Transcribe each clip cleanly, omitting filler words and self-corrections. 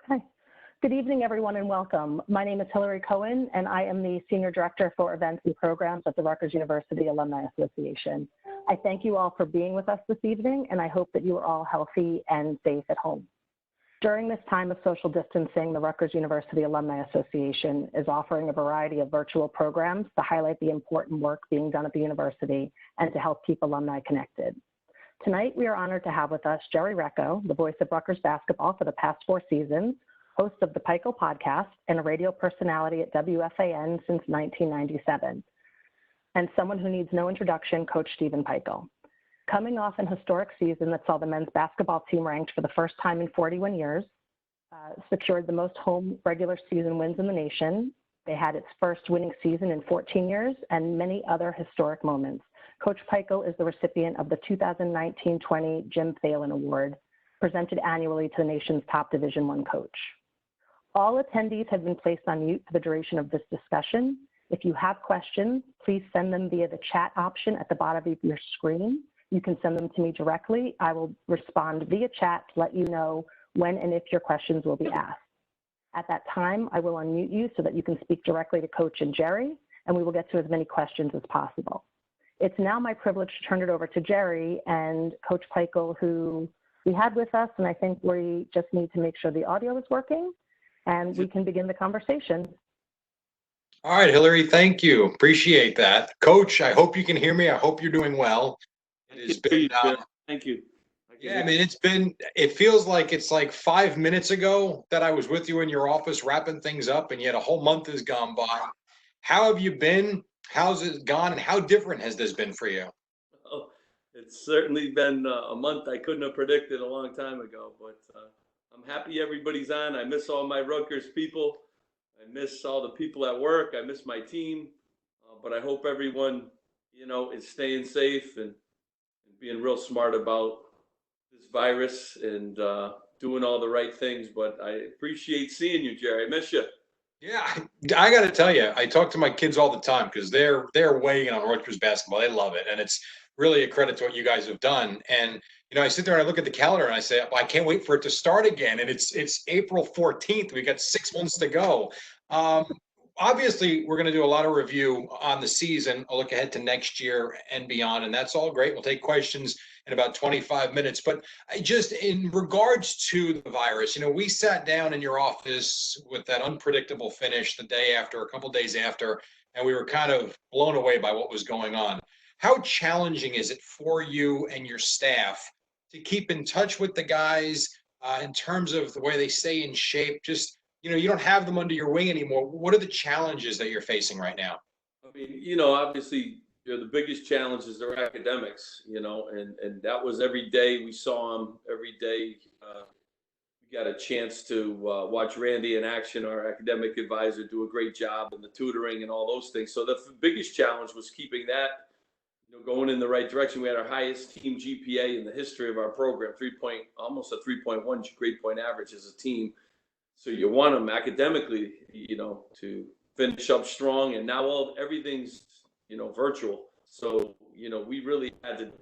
Hi. Good evening, everyone, and welcome. My name is Hillary Cohen, and I am the Senior Director for Events and Programs at the Rutgers University Alumni Association. I thank you all for being with us this evening, and I hope that you are all healthy and safe at home. During this time of social distancing, the Rutgers University Alumni Association is offering a variety of virtual programs to highlight the important work being done at the university and to help keep alumni connected. Tonight, we are honored to have with us Jerry Recco, the voice of Rutgers basketball for the past 4 seasons, host of the Pikiell podcast, and a radio personality at WFAN since 1997, and someone who needs no introduction, Coach Stephen Pikiell. Coming off an historic season that saw the men's basketball team ranked for the first time in 41 years, secured the most home regular season wins in the nation. They had its first winning season in 14 years and many other historic moments. Coach Pikiell is the recipient of the 2019-20 Jim Phelan Award, presented annually to the nation's top Division I coach. All attendees have been placed on mute for the duration of this discussion. If you have questions, please send them via the chat option at the bottom of your screen. You can send them to me directly. I will respond via chat to let you know when and if your questions will be asked. At that time, I will unmute you so that you can speak directly to Coach and Jerry, and we will get to as many questions as possible. It's now my privilege to turn it over to Jerry and Coach Pikiell, who we had with us, and I think we just need to make sure the audio is working, and we can begin the conversation. All right, Hillary, thank you. Appreciate that. Coach, I hope you can hear me. I hope you're doing well. It has been, thank you. Yeah, I mean, it feels like it's like 5 minutes ago that I was with you in your office wrapping things up, and yet a whole month has gone by. How have you been? How's it gone? And how different has this been for you? Oh, it's certainly been a month I couldn't have predicted a long time ago, but I'm happy everybody's on. I miss all my Rutgers people. I miss all the people at work. I miss my team, but I hope everyone, is staying safe and being real smart about this virus and doing all the right things. But I appreciate seeing you, Jerry. I miss you. Yeah, I got to tell you, I talk to my kids all the time because they're weighing in on Rutgers basketball. They love it, and it's really a credit to what you guys have done. And I sit there and I look at the calendar and I say, well, I can't wait for it to start again. And it's April 14th. We got 6 months to go. Obviously, we're going to do a lot of review on the season, a look ahead to next year and beyond, and that's all great. We'll take questions in about 25 minutes. But just in regards to the virus, we sat down in your office with that unpredictable finish the day after, a couple days after, and we were kind of blown away by what was going on. How challenging is it for you and your staff to keep in touch with the guys in terms of the way they stay in shape? Just you don't have them under your wing anymore. What are the challenges that you're facing right now? I mean, obviously, the biggest challenge is their academics, and that was every day we saw them. Every day we got a chance to watch Randy in action, our academic advisor, do a great job in the tutoring and all those things. So the biggest challenge was keeping that, going in the right direction. We had our highest team GPA in the history of our program, almost a 3.1 grade point average as a team. So you want them academically, to finish up strong. And now everything's, virtual. So, we really had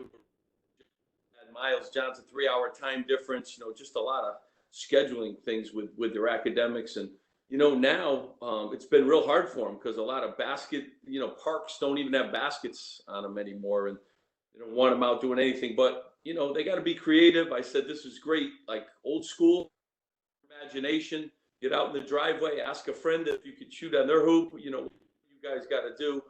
Miles Johnson 3-hour time difference, just a lot of scheduling things with their academics. And, now it's been real hard for them because a lot of parks don't even have baskets on them anymore. And they don't want them out doing anything. But, they got to be creative. I said, this is great, like old school. Imagination, get out in the driveway, ask a friend if you could shoot on their hoop. You guys got to do.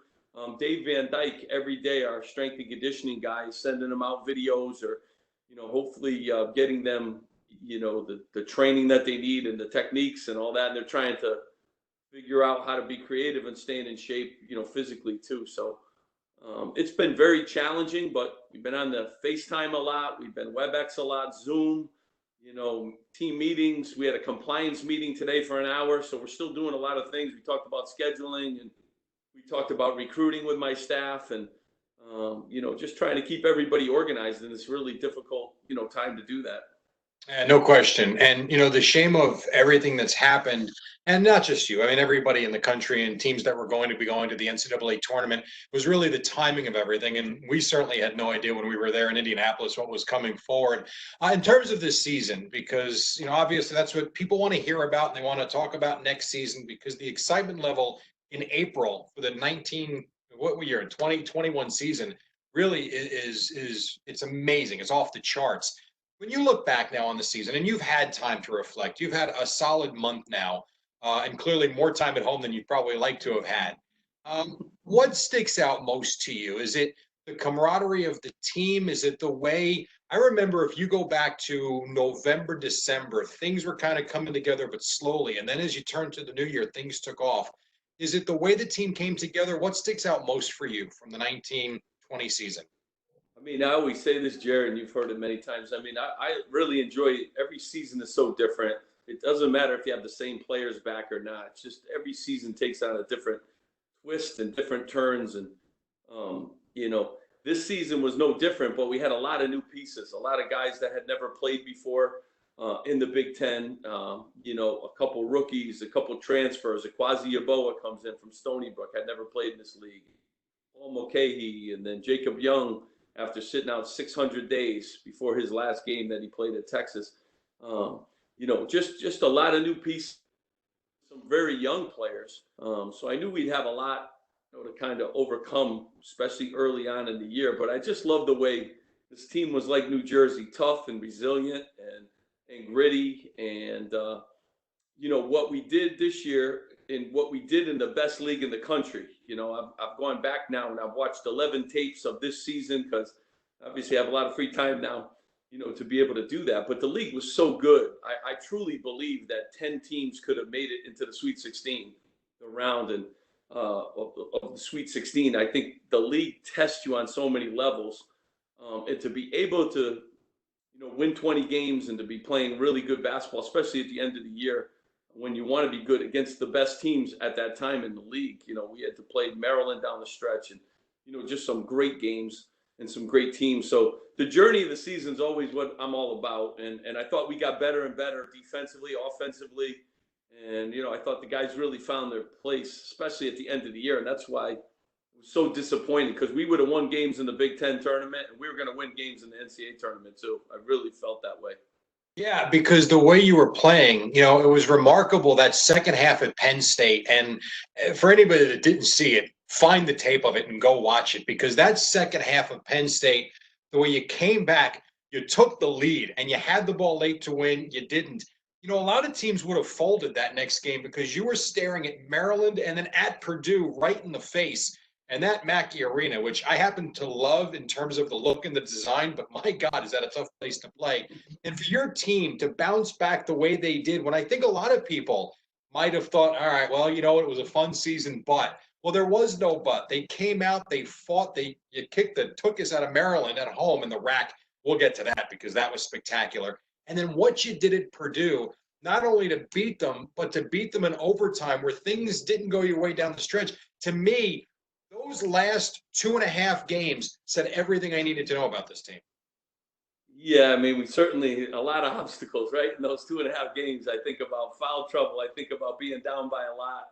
Dave Van Dyke every day, our strength and conditioning guy, sending them out videos or, hopefully getting them, the training that they need and the techniques and all that. And they're trying to figure out how to be creative and staying in shape, physically too. So it's been very challenging, but we've been on the FaceTime a lot. We've been WebEx a lot, Zoom. Team meetings. We had a compliance meeting today for an hour, so we're still doing a lot of things. We talked about scheduling and we talked about recruiting with my staff and, just trying to keep everybody organized in this really difficult, time to do that. No question. And, the shame of everything that's happened And not just you. I mean, everybody in the country and teams that were going to be going to the NCAA tournament was really the timing of everything. And we certainly had no idea when we were there in Indianapolis what was coming forward in terms of this season, because, obviously that's what people want to hear about and they want to talk about next season, because the excitement level in April for the 2021 season really is it's amazing. It's off the charts. When you look back now on the season and you've had time to reflect, you've had a solid month now, and clearly more time at home than you'd probably like to have had. What sticks out most to you? Is it the camaraderie of the team? Is it the way – I remember if you go back to November, December, things were kind of coming together but slowly. And then as you turn to the new year, things took off. Is it the way the team came together? What sticks out most for you from the 1920 season? I mean, I always say this, Jared, and you've heard it many times. I mean, I really enjoy it. Every season is so different. It doesn't matter if you have the same players back or not. It's just every season takes on a different twist and different turns. And, this season was no different, but we had a lot of new pieces, a lot of guys that had never played before in the Big Ten. A couple rookies, a couple transfers. Quasi Yaboa comes in from Stony Brook, had never played in this league. Paul Mulcahy, and then Jacob Young after sitting out 600 days before his last game that he played at Texas. Just a lot of new pieces, some very young players. So I knew we'd have a lot to kind of overcome, especially early on in the year. But I just love the way this team was like New Jersey, tough and resilient and gritty. And, what we did this year and what we did in the best league in the country. I've gone back now and I've watched 11 tapes of this season because obviously I have a lot of free time now, to be able to do that. But the league was so good. I truly believe that 10 teams could have made it into the Sweet 16, the round of the Sweet 16. I think the league tests you on so many levels. And to be able to, win 20 games and to be playing really good basketball, especially at the end of the year, when you want to be good against the best teams at that time in the league. We had to play Maryland down the stretch and, just some great games and some great teams. So the journey of the season is always what I'm all about. And I thought we got better and better defensively, offensively. And, I thought the guys really found their place, especially at the end of the year. And that's why I was so disappointed, because we would have won games in the Big Ten tournament and we were going to win games in the NCAA tournament too. I really felt that way. Yeah, because the way you were playing, it was remarkable, that second half at Penn State. And for anybody that didn't see it, find the tape of it and go watch it, because that second half of Penn State, the way you came back, you took the lead and you had the ball late to win. You didn't. A lot of teams would have folded that next game because you were staring at Maryland and then at Purdue right in the face. And that Mackey Arena, which I happen to love in terms of the look and the design, but my God, is that a tough place to play. And for your team to bounce back the way they did, when I think a lot of people might have thought, all right, well, it was a fun season, but. Well, there was no but. They came out, they fought, you took us out of Maryland at home in the rack. We'll get to that because that was spectacular. And then what you did at Purdue, not only to beat them, but to beat them in overtime where things didn't go your way down the stretch. To me, those last 2.5 games said everything I needed to know about this team. Yeah, I mean, we certainly a lot of obstacles, right? In those 2.5 games, I think about foul trouble. I think about being down by a lot.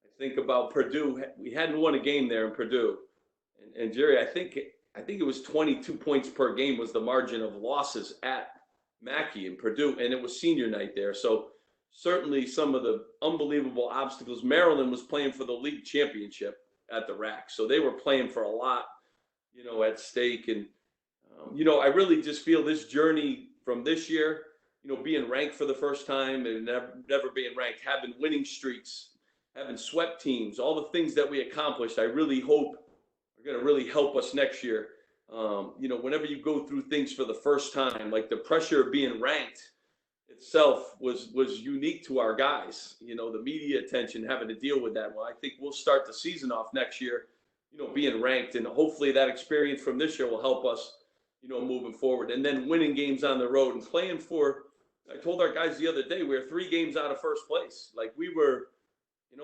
I think about Purdue. We hadn't won a game there in Purdue. And Jerry, I think it was 22 points per game was the margin of losses at Mackey and Purdue, and it was senior night there. So certainly some of the unbelievable obstacles. Maryland was playing for the league championship at the rack, so they were playing for a lot, at stake. And I really just feel this journey from this year, being ranked for the first time and never being ranked, having winning streaks, having swept teams, all the things that we accomplished, I really hope are going to really help us next year. Whenever you go through things for the first time, like the pressure of being ranked itself was unique to our guys. The media attention, having to deal with that. Well, I think we'll start the season off next year, being ranked, and hopefully that experience from this year will help us, moving forward. And then winning games on the road and playing for. I told our guys the other day we were 3 games out of first place. Like we were.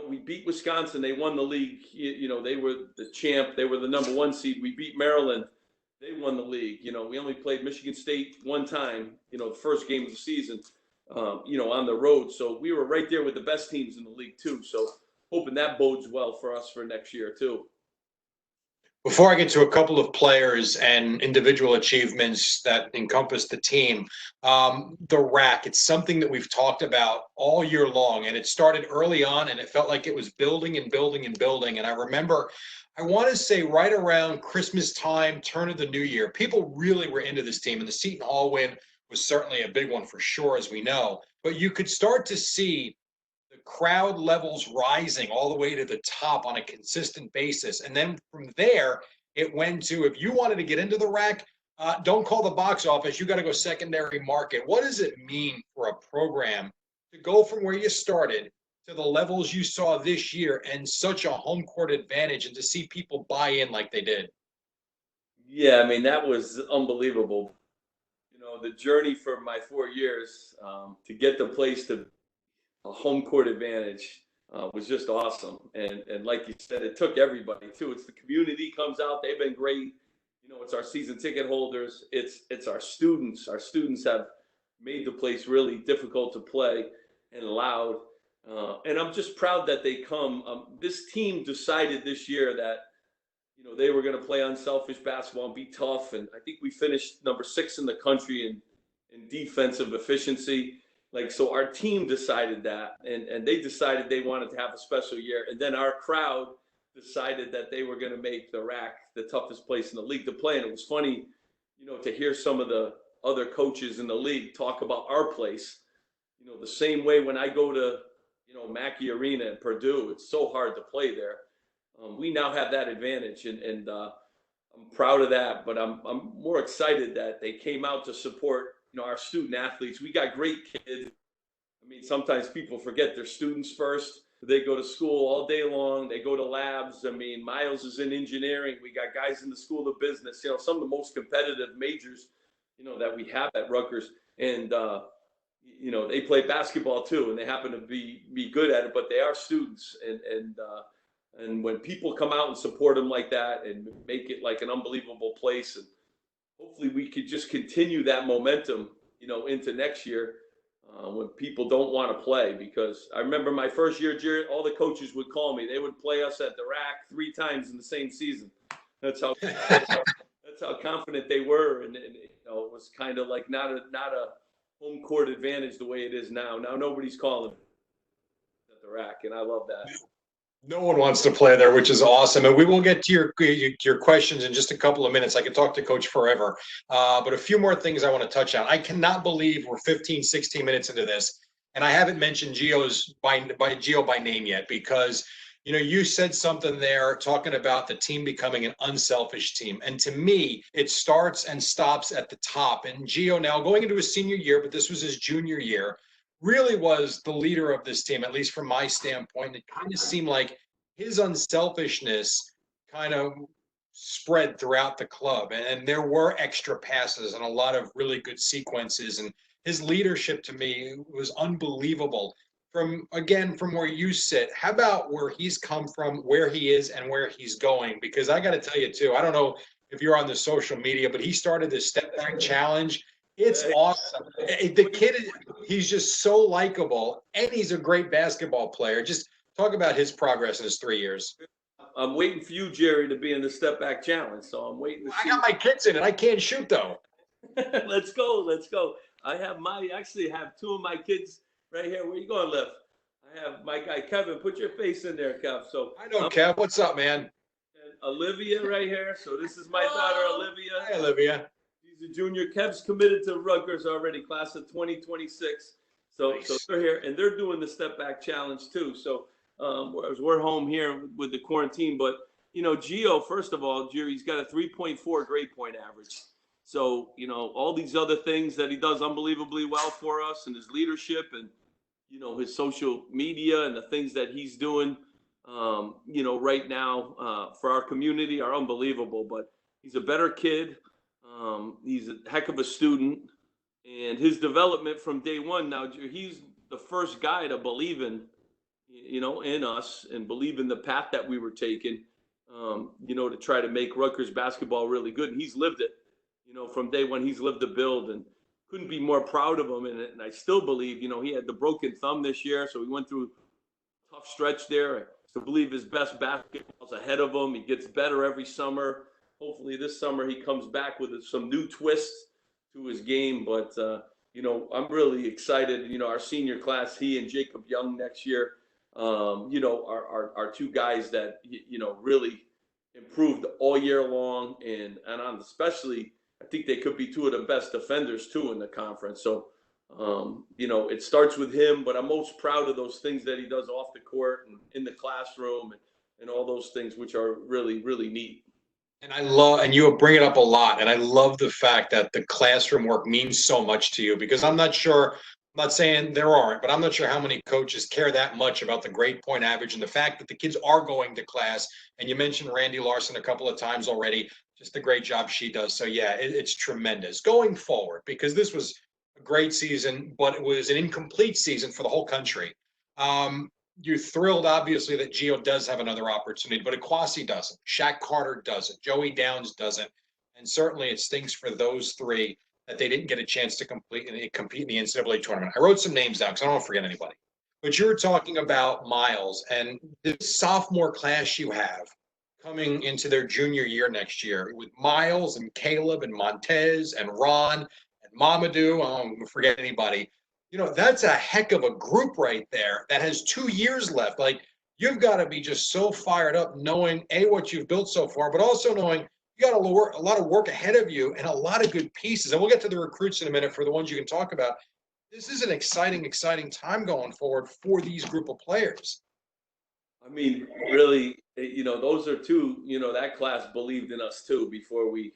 We beat Wisconsin. They won the league. They were the champ. They were the number 1 seed. We beat Maryland. They won the league. We only played Michigan State one time, the first game of the season. on the road. So we were right there with the best teams in the league too. So hoping that bodes well for us for next year too. Before I get to a couple of players and individual achievements that encompass the team, the rack, it's something that we've talked about all year long, and it started early on, and it felt like it was building and building and building. And I remember, I want to say right around Christmas time, turn of the new year, people really were into this team, and the Seton Hall win was certainly a big one for sure, as we know. But you could start to see the crowd levels rising all the way to the top on a consistent basis. And then from there, it went to, if you wanted to get into the rack, don't call the box office. You got to go secondary market. What does it mean for a program to go from where you started to the levels you saw this year and such a home court advantage, and to see people buy in like they did? Yeah, I mean, that was unbelievable. The journey for my 4 years to get the place to a home court advantage was just awesome. And like you said, it took everybody too. It's the community comes out. They've been great. It's our season ticket holders. It's our students. Our students have made the place really difficult to play and loud. And I'm just proud that they come. This team decided this year that, they were going to play unselfish basketball and be tough. And I think we finished number 6 in the country in defensive efficiency. So our team decided that, and they decided they wanted to have a special year. And then our crowd decided that they were going to make the rack the toughest place in the league to play. And it was funny, to hear some of the other coaches in the league talk about our place. The same way when I go to, Mackey Arena at Purdue, it's so hard to play there. We now have that advantage, and I'm proud of that. But I'm more excited that they came out to support our student athletes. We got great kids. I mean, sometimes people forget they're students first. They go to school all day long. They go to labs. I mean, Miles is in engineering. We got guys in the School of Business, some of the most competitive majors, that we have at Rutgers. And, they play basketball too, and they happen to be good at it, but they are students. And when people come out and support them like that and make it like an unbelievable place, and hopefully we could just continue that momentum, into next year when people don't want to play. Because I remember my first year, Jared, all the coaches would call me. They would play us at the rack 3 times in the same season. That's how confident they were, and it was kind of like not a home court advantage the way it is now. Now nobody's calling at the rack, and I love that. No one wants to play there, which is awesome. And we will get to your questions in just a couple of minutes. I could talk to Coach forever. But a few more things I want to touch on. I cannot believe we're 15, 16 minutes into this, and I haven't mentioned Gio by name yet, because, you said something there talking about the team becoming an unselfish team. And to me, it starts and stops at the top. And Gio, now going into his senior year, but this was his junior year, really was the leader of this team, at least from my standpoint. It kind of seemed like his unselfishness kind of spread throughout the club. And there were extra passes and a lot of really good sequences. And his leadership to me was unbelievable. From where you sit, how about where he's come from, where he is, and where he's going? Because I got to tell you, too, I don't know if you're on the social media, but he started this step back challenge. It's awesome. The kid, he's just so likable, and he's a great basketball player. Just talk about his progress in his 3 years. I'm waiting for you, Jerry, to be in the step back challenge. So I'm waiting to see. I got my kids in it. I can't shoot, though. Let's go. I actually have 2 of my kids right here. Where you going, Liv? I have my guy, Kevin. Put your face in there, Kev. So I know, Kev. What's up, man? And Olivia right here. So this is my daughter, Olivia. Hi, Olivia. She's a junior. Kev's committed to Rutgers already, class of 2026. So they're here, and they're doing the step back challenge too. So we're home here with the quarantine. But, Gio, first of all, Jerry's got a 3.4 grade point average. So, all these other things that he does unbelievably well for us, and his leadership and, his social media and the things that he's doing, right now for our community are unbelievable. But he's a better kid. He's a heck of a student, and his development from day one. Now, he's the first guy to believe in, in us and believe in the path that we were taking, to try to make Rutgers basketball really good. And he's lived it, from day one. He's lived the build, and couldn't be more proud of him. And I still believe, he had the broken thumb this year, so he went through a tough stretch there. I still believe his best basketball's ahead of him. He gets better every summer. Hopefully this summer he comes back with some new twists to his game. But, I'm really excited. Our senior class, he and Jacob Young next year, are two guys that, really improved all year long. And on especially, I think they could be two of the best defenders, too, in the conference. So, it starts with him, but I'm most proud of those things that he does off the court and in the classroom and all those things, which are really, really neat. And you bring it up a lot, and I love the fact that the classroom work means so much to you, because I'm not saying there aren't, but I'm not sure how many coaches care that much about the grade point average and the fact that the kids are going to class. And you mentioned Randy Larson a couple of times already, just the great job she does. So yeah, it's tremendous going forward, because this was a great season, but it was an incomplete season for the whole country. You're thrilled, obviously, that Gio does have another opportunity, but Akwasi doesn't. Shaq Carter doesn't. Joey Downs doesn't. And certainly it stinks for those three that they didn't get a chance to compete in the NCAA tournament. I wrote some names down because I don't want to forget anybody. But you were talking about Miles and the sophomore class you have coming into their junior year next year with Miles and Caleb and Montez and Ron and Mamadou. I don't want to forget anybody. That's a heck of a group right there that has 2 years left. Like, you've got to be just so fired up knowing, A, what you've built so far, but also knowing you got a lot of work ahead of you and a lot of good pieces. And we'll get to the recruits in a minute for the ones you can talk about. This is an exciting, exciting time going forward for these group of players. I mean, really, those are two, that class believed in us too before we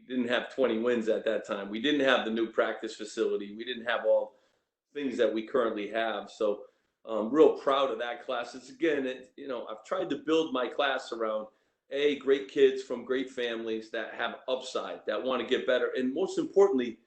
didn't have 20 wins at that time. We didn't have the new practice facility. We didn't have all things that we currently have. So I'm real proud of that class. It's again, I've tried to build my class around great kids from great families that have upside, that want to get better, and most importantly,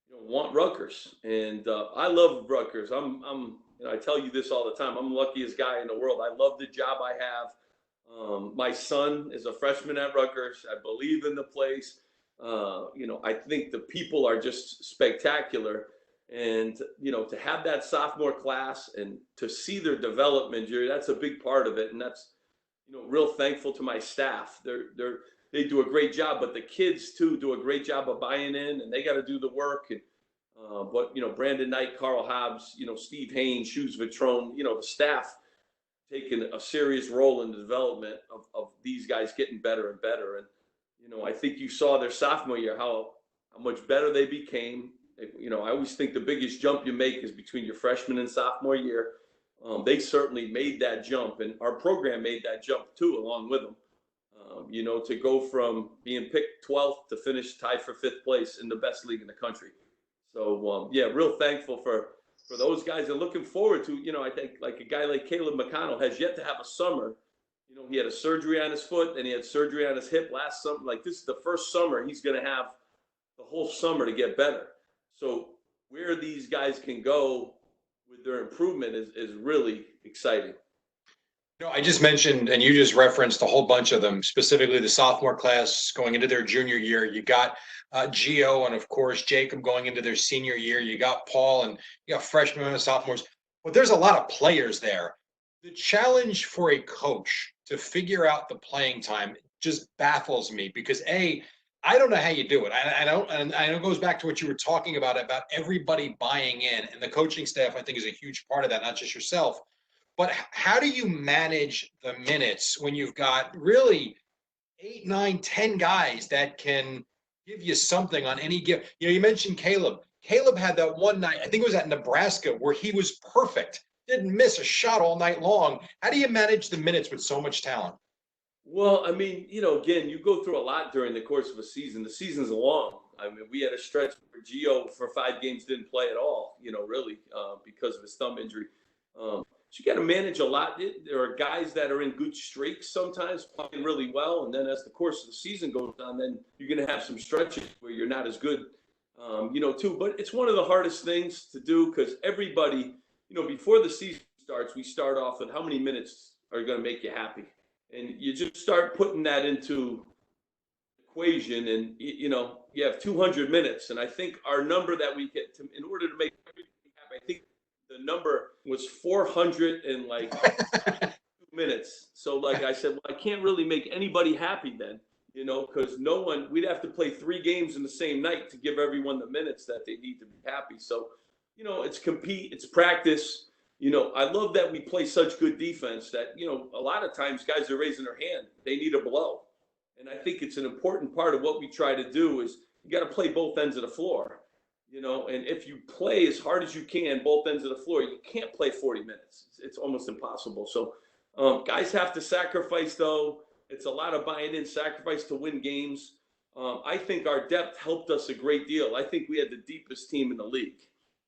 want Rutgers. And I love Rutgers. I tell you this all the time. I'm the luckiest guy in the world. I love the job I have. My son is a freshman at Rutgers. I believe in the place. I think the people are just spectacular, and to have that sophomore class and to see their development, Jerry, that's a big part of it. And that's real thankful to my staff. They do a great job, but the kids too do a great job of buying in, and they got to do the work. And but Brandon Knight, Carl Hobbs, Steve Haynes, Shoes Vitrone, the staff taking a serious role in the development of these guys getting better and better. And I think you saw their sophomore year how much better they became. I always think the biggest jump you make is between your freshman and sophomore year. They certainly made that jump, and our program made that jump too, along with them. To go from being picked 12th to finish tied for 5th place in the best league in the country. So real thankful for those guys, and looking forward to I think like a guy like Caleb McConnell has yet to have a summer. He had a surgery on his foot and he had surgery on his hip last summer. Like, this is the first summer he's going to have the whole summer to get better. So where these guys can go with their improvement is really exciting. I just mentioned, and you just referenced a whole bunch of them, specifically the sophomore class going into their junior year. You got Gio and, of course, Jacob going into their senior year. You got Paul, and you got freshmen and sophomores. But there's a lot of players there. The challenge for a coach to figure out the playing time just baffles me, because I don't know how you do it. I know it goes back to what you were talking about everybody buying in, and the coaching staff, I think, is a huge part of that, not just yourself. But how do you manage the minutes when you've got really 8, 9, 10 guys that can give you something on any given? You mentioned Caleb. Caleb had that one night, I think it was at Nebraska, where he was perfect. Didn't miss a shot all night long. How do you manage the minutes with so much talent? Well, I mean, again, you go through a lot during the course of a season. The season's long. I mean, we had a stretch where Gio for 5 games didn't play at all, really, because of his thumb injury. So you got to manage a lot. There are guys that are in good streaks sometimes, playing really well. And then as the course of the season goes on, then you're going to have some stretches where you're not as good, too. But it's one of the hardest things to do, because everybody – before the season starts, we start off with how many minutes are going to make you happy. And you just start putting that into the equation, and you have 200 minutes, and I think our number that we get to, in order to make everything happen, I think the number was 400 and like 2 minutes. So like I said, well, I can't really make anybody happy then, because we'd have to play 3 games in the same night to give everyone the minutes that they need to be happy. So, it's compete, it's practice. I love that we play such good defense that, a lot of times guys are raising their hand. They need a blow. And I think it's an important part of what we try to do is you got to play both ends of the floor, and if you play as hard as you can, both ends of the floor, you can't play 40 minutes. It's almost impossible. So guys have to sacrifice, though. It's a lot of buying in, sacrifice to win games. I think our depth helped us a great deal. I think we had the deepest team in the league.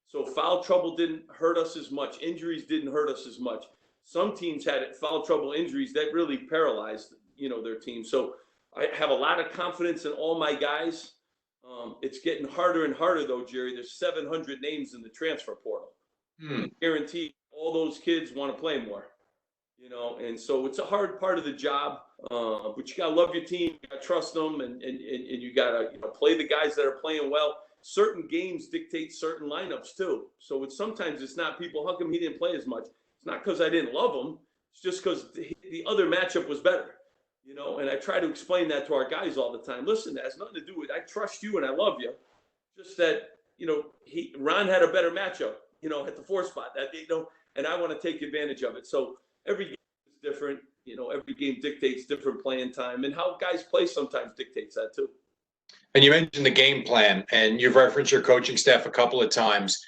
So foul trouble didn't hurt us as much. Injuries didn't hurt us as much. Some teams had foul trouble injuries that really paralyzed, their team. So I have a lot of confidence in all my guys. It's getting harder and harder, though, Jerry. There's 700 names in the transfer portal. Guaranteed all those kids want to play more, and so it's a hard part of the job. But you got to love your team. You got to trust them, and you got to play the guys that are playing well. Certain games dictate certain lineups, too. So sometimes it's not people, how come he didn't play as much? It's not because I didn't love him. It's just because the other matchup was better. And I try to explain that to our guys all the time. Listen, that has nothing to do with, I trust you and I love you. Just that, Ron had a better matchup, at the 4 spot, and I want to take advantage of it. So every game is different. Every game dictates different playing time, and how guys play sometimes dictates that too. And you mentioned the game plan, and you've referenced your coaching staff a couple of times.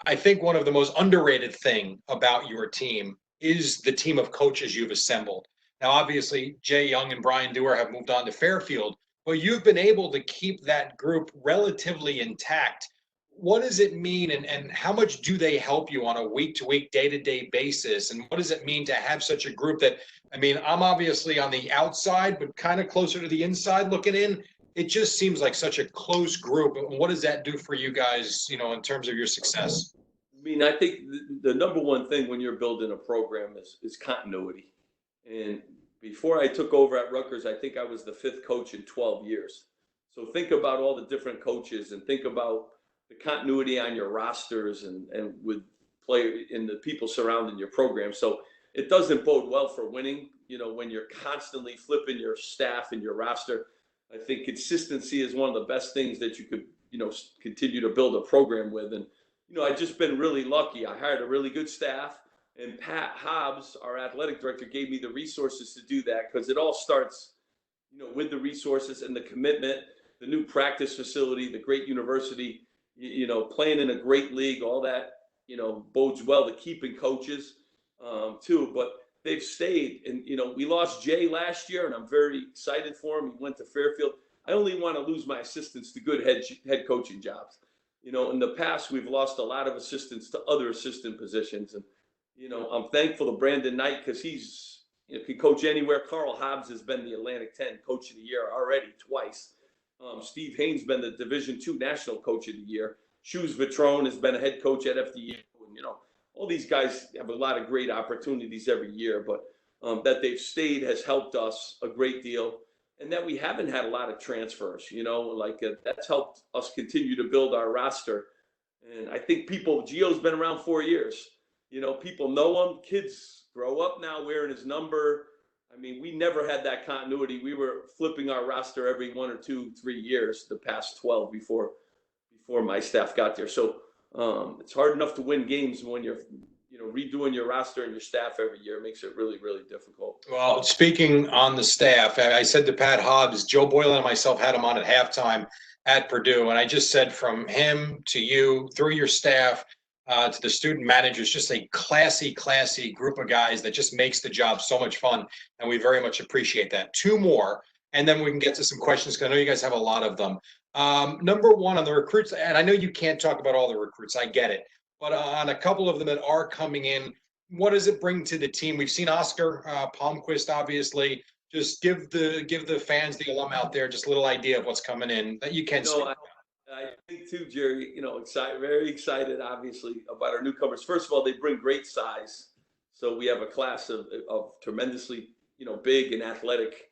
I think one of the most underrated thing about your team is the team of coaches you've assembled. Now, obviously, Jay Young and Brian Dewar have moved on to Fairfield, but you've been able to keep that group relatively intact. What does it mean, and how much do they help you on a week-to-week, day-to-day basis? And what does it mean to have such a group that, I'm obviously on the outside, but kind of closer to the inside looking in. It just seems like such a close group. What does that do for you guys, in terms of your success? I think the number one thing when you're building a program is continuity. And before I took over at Rutgers, I think I was the 5th coach in 12 years. So think about all the different coaches and think about the continuity on your rosters and with play in the people surrounding your program. So it doesn't bode well for winning, when you're constantly flipping your staff and your roster. I think consistency is one of the best things that you could, continue to build a program with. And, I've just been really lucky. I hired a really good staff. And Pat Hobbs, our athletic director, gave me the resources to do that because it all starts, with the resources and the commitment, the new practice facility, the great university, playing in a great league, all that, bodes well to keeping coaches too. But they've stayed. And, we lost Jay last year, and I'm very excited for him. He went to Fairfield. I only want to lose my assistants to good head coaching jobs. In the past, we've lost a lot of assistants to other assistant positions. And, I'm thankful to Brandon Knight because he's can coach anywhere. Carl Hobbs has been the Atlantic 10 Coach of the Year already twice. Steve Haynes been the Division II National Coach of the Year. Shoes Vitrone has been a head coach at FDU. And, all these guys have a lot of great opportunities every year, but that they've stayed has helped us a great deal. And that we haven't had a lot of transfers, that's helped us continue to build our roster. And I think Gio's been around 4 years. People know him. Kids grow up now wearing his number. We never had that continuity. We were flipping our roster every 1 or 2, 3 years, the past 12 before my staff got there. So it's hard enough to win games when you're, redoing your roster and your staff every year. It makes it really, really difficult. Well, speaking on the staff, I said to Pat Hobbs, Joe Boylan and myself had him on at halftime at Purdue. And I just said from him to you, through your staff, to the student managers, just a classy group of guys that just makes the job so much fun. And we very much appreciate that. 2 more, and then we can get to some questions because I know you guys have a lot of them. Number 1 on the recruits, and I know you can't talk about all the recruits, I get it. But on a couple of them that are coming in, what does it bring to the team? We've seen Oscar Palmquist, obviously. Just give the fans, the alum out there, just a little idea of what's coming in that you can speak about. I think too, Jerry, very excited, obviously, about our newcomers. First of all, they bring great size. So we have a class of tremendously, big and athletic,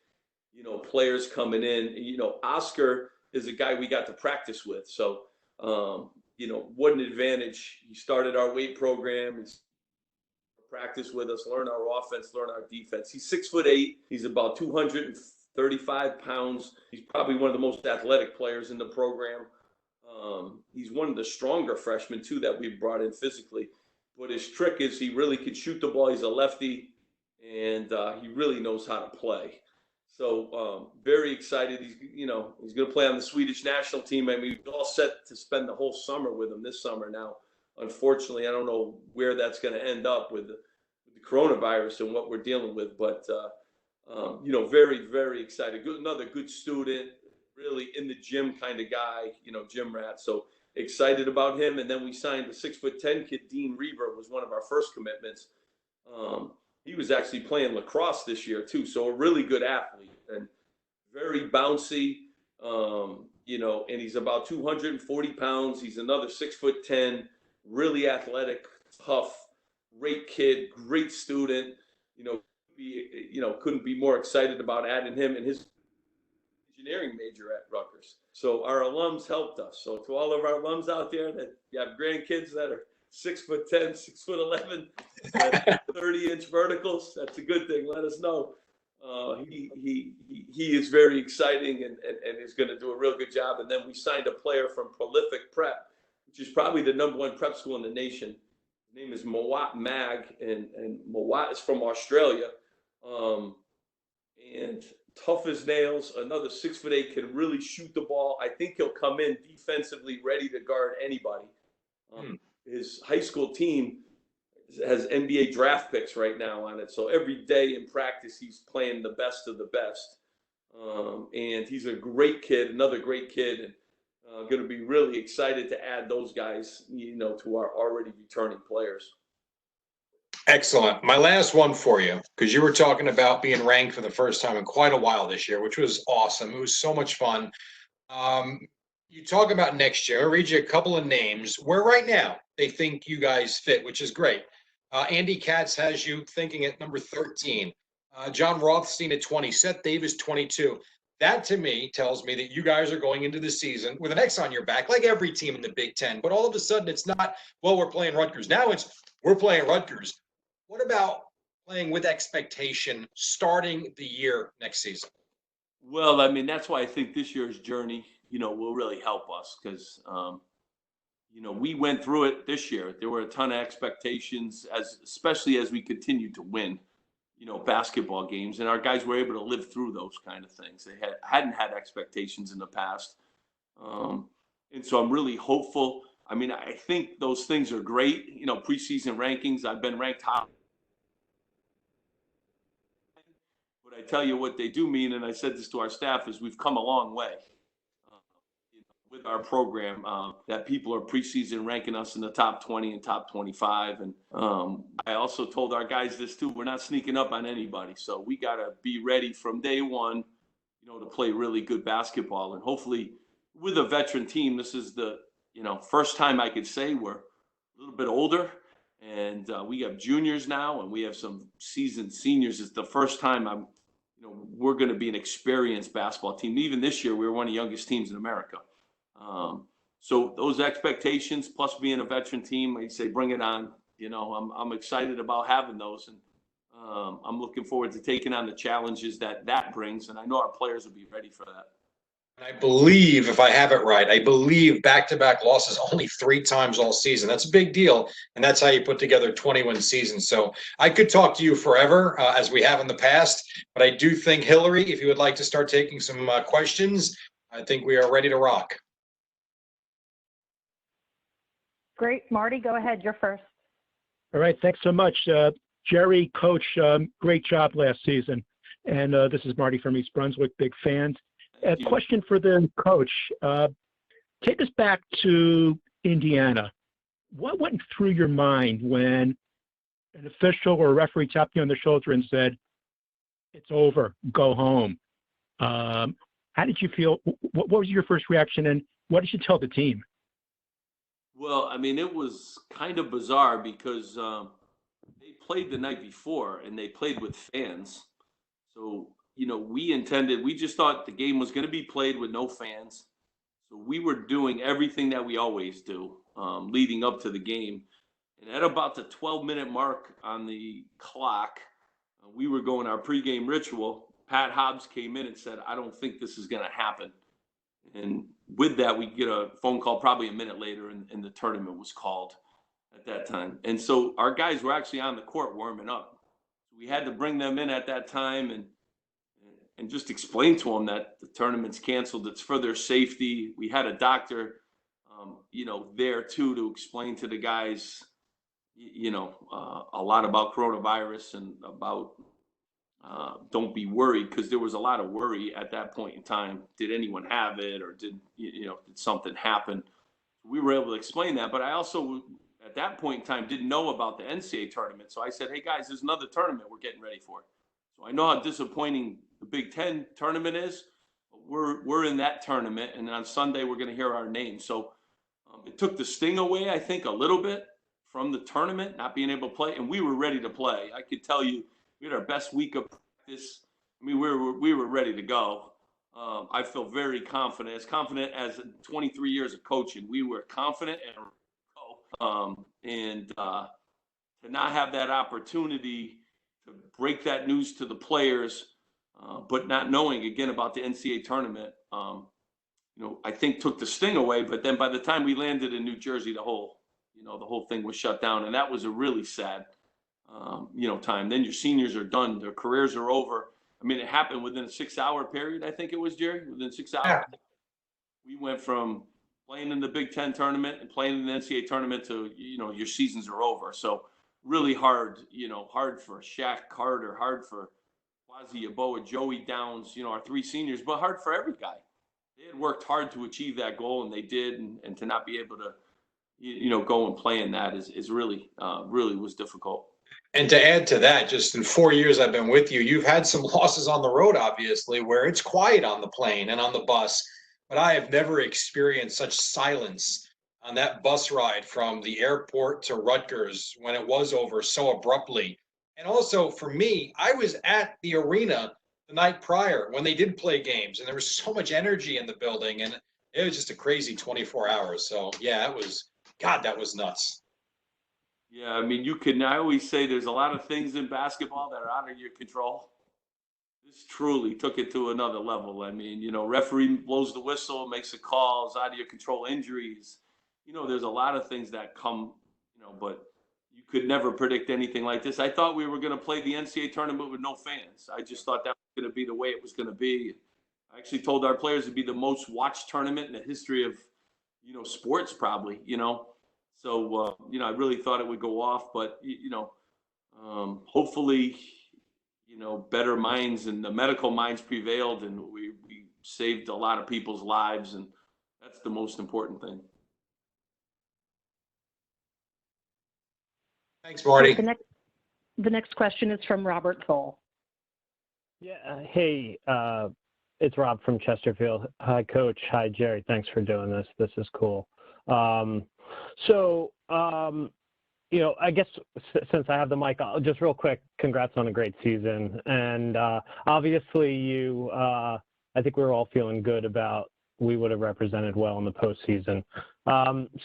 players coming in. Oscar is a guy we got to practice with. So, what an advantage. He started our weight program. He's practice with us, learn our offense, learn our defense. He's 6'8". He's about 235 pounds. He's probably one of the most athletic players in the program. He's one of the stronger freshmen, too, that we've brought in physically. But his trick is he really can shoot the ball. He's a lefty, and he really knows how to play. So very excited. He's going to play on the Swedish national team. I mean, we're all set to spend the whole summer with him this summer now. Unfortunately, I don't know where that's going to end up with the coronavirus and what we're dealing with. But, very, very excited. Another good student, really in the gym kind of guy, gym rat. So excited about him. And then we signed a 6'10" kid, Dean Reber, was one of our first commitments. He was actually playing lacrosse this year, too. So a really good athlete and very bouncy, and he's about 240 pounds. He's another 6'10", really athletic, tough, great kid, great student. Couldn't be more excited about adding him and his engineering major at Rutgers. So our alums helped us. So to all of our alums out there that you have grandkids that are 6'10", 6'11", 30-inch verticals, that's a good thing. Let us know. He is very exciting and is going to do a real good job. And then we signed a player from Prolific Prep, which is probably the #1 prep school in the nation. His name is Mawat Mag, and Mawat is from Australia. And tough as nails, another 6'8", can really shoot the ball. I think he'll come in defensively ready to guard anybody. His high school team has NBA draft picks right now on it. So every day in practice, he's playing the best of the best. And he's a great kid, another great kid, and going to be really excited to add those guys, to our already returning players. Excellent. My last one for you, because you were talking about being ranked for the first time in quite a while this year, which was awesome. It was so much fun. You talk about next year. I'll read you a couple of names where right now they think you guys fit, which is great. Andy Katz has you thinking at number 13. John Rothstein at 20. Seth Davis, 22. That, to me, tells me that you guys are going into the season with an X on your back, like every team in the Big Ten. But all of a sudden, it's not, well, we're playing Rutgers. Now it's, we're playing Rutgers. What about playing with expectation starting the year next season? Well, I mean, that's why I think this year's journey, will really help us because, we went through it this year. There were a ton of expectations, especially as we continued to win, basketball games. And our guys were able to live through those kind of things. They hadn't had expectations in the past. And so I'm really hopeful. I mean, I think those things are great. Preseason rankings, I've been ranked high. But I tell you what they do mean, and I said this to our staff, is we've come a long way with our program, that people are preseason ranking us in the top 20 and top 25. And I also told our guys this too, we're not sneaking up on anybody. So we got to be ready from day one, to play really good basketball. And hopefully with a veteran team, this is the, first time I could say we're a little bit older. And we have juniors now, and we have some seasoned seniors. It's the first time we're going to be an experienced basketball team. Even this year, we were one of the youngest teams in America. So those expectations, plus being a veteran team, I'd say bring it on. I'm excited about having those, and I'm looking forward to taking on the challenges that brings. And I know our players will be ready for that. I believe, if I have it right, back-to-back losses only 3 times all season. That's a big deal, and that's how you put together 21 seasons. So I could talk to you forever, as we have in the past, but I do think, Hillary, if you would like to start taking some questions, I think we are ready to rock. Great. Marty, go ahead. You're first. All right. Thanks so much. Jerry, Coach, great job last season. And this is Marty from East Brunswick, big fans. A question for the coach. Take us back to Indiana. What went through your mind when an official or a referee tapped you on the shoulder and said, "It's over, go home"? How did you feel? What was your first reaction, and what did you tell the team? Well, I mean, it was kind of bizarre because they played the night before and they played with fans. So we just thought the game was going to be played with no fans. So we were doing everything that we always do leading up to the game. And at about the 12-minute mark on the clock, we were going our pregame ritual. Pat Hobbs came in and said, "I don't think this is going to happen." And with that, we get a phone call probably a minute later, and the tournament was called at that time. And so our guys were actually on the court warming up. We had to bring them in at that time and just explain to them that the tournament's canceled. It's for their safety. We had a doctor, there too, to explain to the guys, a lot about coronavirus and about don't be worried, because there was a lot of worry at that point in time. Did anyone have it, or did something happen? We were able to explain that, but I also at that point in time didn't know about the NCAA tournament. So I said, "Hey guys, there's another tournament we're getting ready for." So I know how disappointing the Big Ten tournament is. We're in that tournament, and on Sunday we're going to hear our name. So it took the sting away, I think, a little bit from the tournament, not being able to play, and we were ready to play. I could tell you, we had our best week of practice. I mean, we were ready to go. I feel very confident, as 23 years of coaching. We were confident and ready to go. To not have that opportunity to break that news to the players, but not knowing again about the NCAA tournament, I think took the sting away. But then by the time we landed in New Jersey, the whole thing was shut down, and that was a really sad, time. Then your seniors are done; their careers are over. I mean, it happened within a 6-hour period. I think it was, Jerry. Within 6 hours, yeah. We went from playing in the Big Ten tournament and playing in the NCAA tournament to your seasons are over. So really hard, hard for Shaq Carter, hard for Quasi Yaboa, Joey Downs, our 3 seniors, but hard for every guy. They had worked hard to achieve that goal, and they did, and to not be able to, go and play in that is really, really was difficult. And to add to that, just in 4 years I've been with you, you've had some losses on the road, obviously, where it's quiet on the plane and on the bus, but I have never experienced such silence on that bus ride from the airport to Rutgers when it was over so abruptly. And also for me, I was at the arena the night prior when they did play games, and there was so much energy in the building, and it was just a crazy 24 hours. So yeah, that was nuts. Yeah, I mean, I always say there's a lot of things in basketball that are out of your control. This truly took it to another level. I mean, referee blows the whistle, makes the calls, out of your control injuries. There's a lot of things that come, but you could never predict anything like this. I thought we were going to play the NCAA tournament with no fans. I just thought that was going to be the way it was going to be. I actually told our players it'd be the most watched tournament in the history of, sports probably, So, I really thought it would go off, but, hopefully, better minds and the medical minds prevailed, and we saved a lot of people's lives, and that's the most important thing. Thanks, Marty. The next question is from Robert Cole. Yeah. Hey, it's Rob from Chesterfield. Hi, Coach. Hi, Jerry. Thanks for doing this. This is cool. I guess since I have the mic, I'll just real quick, congrats on a great season. And obviously I think we're all feeling good about we would have represented well in the postseason.